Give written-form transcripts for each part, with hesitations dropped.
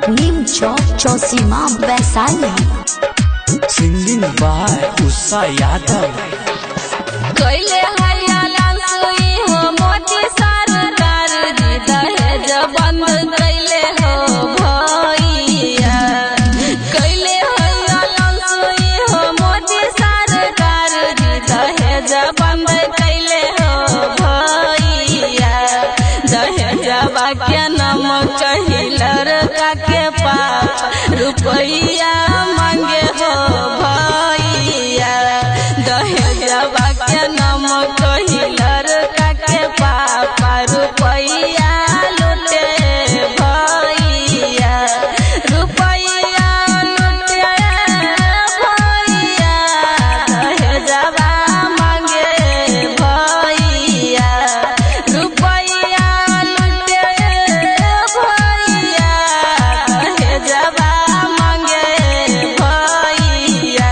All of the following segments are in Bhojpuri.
Neem Chowk Chausima Vaishali. Singing by Usha Yadav. कैले हैया लालसुई हो मोदी सरकार जी दहेज बंद कैले हो भैया। कैले हैया लालसुई हो मोदी सरकार जी दहेज बंद कैले हो भैया। दहेजवा के नाम कही लड़का के पापा रुपैया मांगे हो भैया। दहेजवा के नाम कही लड़का के पापा रुपैया लुटे भैया। रुपैया लुटे भैया। दहेजवा मांगे भैया। रुपैया लुटे भैया। दहेजवा मांगे भैया।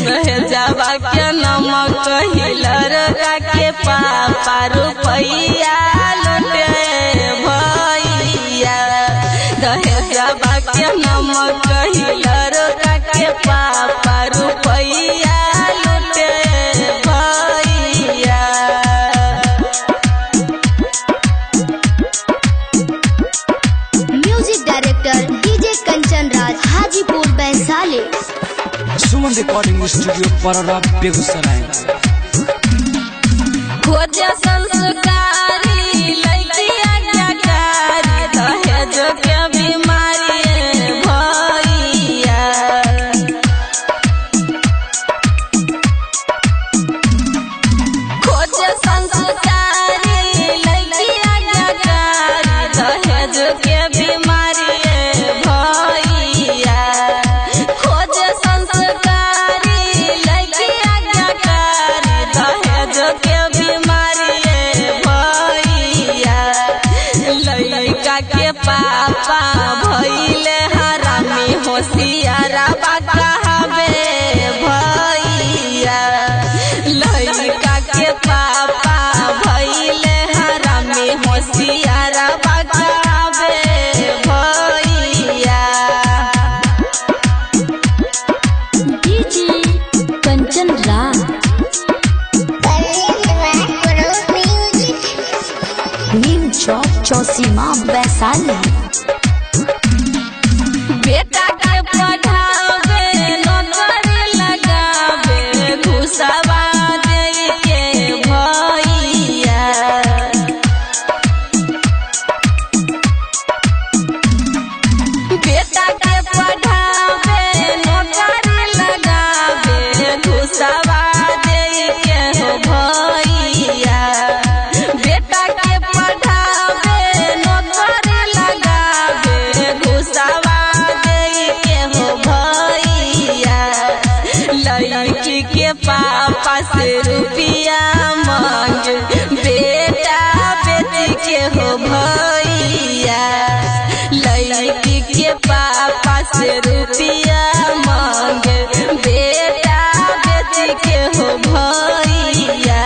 दहेजवा के नाम कही लड़का के पापा रुपैया लुटे भैया। दहेजवा के नाम कही लड़का के पापा रुपैया लुटे भैया। Music director DJ Kanchan Raj Hajipur Vaishali. सुमन रिकॉर्डिंग स्टूडियो पररा बेगूसराय। खोजे संस्कारी लड़की आज्ञाकारी दहेज के बीमारी भैया। खोजे संस्कारी लड़की आज्ञाकारी दहेज के बीमारी भैया। खोजे संस्कारी लड़की आज्ञाकारी दहेज के लड़का के पापा भइले हरामी होशियारा कहबे भैया। लड़का के पापा भइले हरामी होशियारा कहबे भैया। डीजे कंचन राज। नीम चौक चौसीमा वैशाली। बेटा के पढ़ावे नौकरी लगावे घुसवा दे के भैया। बेटा के पढ़ावे नौकरी लगावे घुसवा दे के हो भैया। बेटा के पढ़ावे नौकरी लगावे घुसवा दे के हो भैया। लड़की के पापा से रुपया मांग बेटा बेटी के हो भैया। लड़की के पापा से रुपया मांग बेटा बेटी के हो भैया।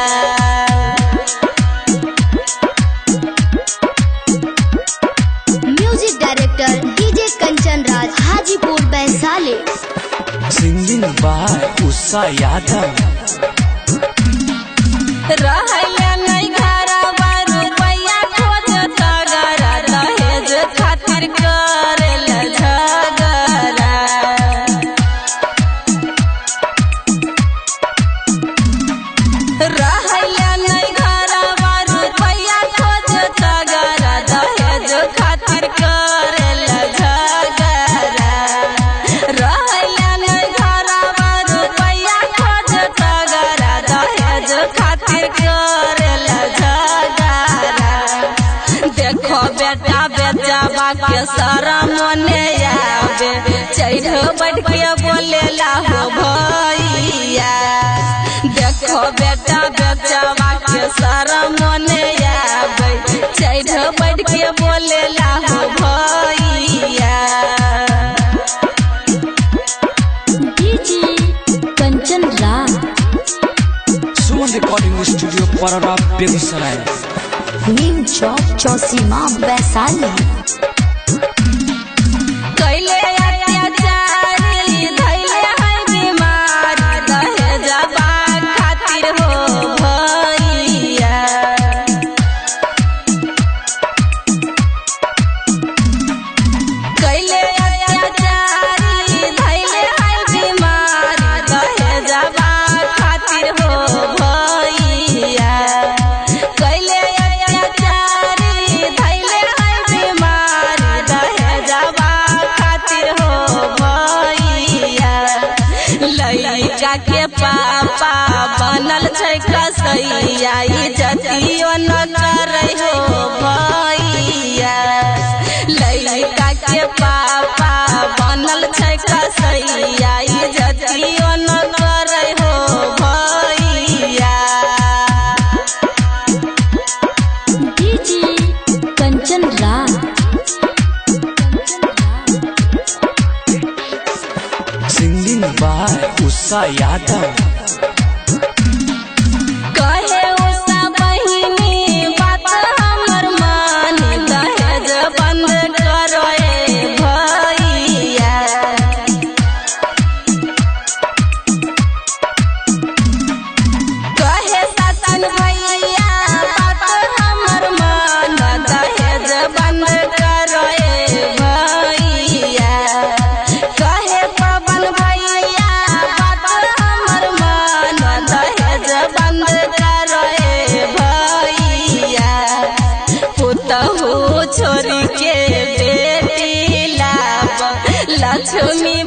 Music director DJ Kanchan Raj Hajipur Vaishali. Singing by Usha Yadav. रहले नहीं घरवा रुपैया खोजत गरा दहेज खातिर करेल झगड़ा। रहले नहीं घरवा रुपैया खोजत गरा दहेज खातिर करेल झगड़ा। रहले नहीं घरवा रुपैया खोजत गरा दहेज खातिर करेल झगड़ा। देखो बेटा बेचावा के शरम ने आवे चढ़ बढ़ के बोलेला हो भैया। देखो बेटा बेचावा के शरम ने आवे चढ़ बढ़ के बोलेला हो भैया। डीजे कंचन राज। सुमन रिकॉर्डिंग स्टूडियो पररा बेगूसराय। नीम चौक चौसीमा वैशाली। बनल छै कसैया इज्जतियो न करे हो भैया लइका के पापा बनल छै कसैया इज्जतियो न करे हो भैया। DJ Kanchan Raj singing by Usha Yadav. कहे उषा बहिनी बात हमर मानी दहेज बंद करो भैया कहे सतन भैया बात हमर मान दहेज बंद करो भैया कहे पवन भैया बात हमर मान दहेज बंद करो भैया पुतहु छोरी के बेटी लाब लक्ष्मी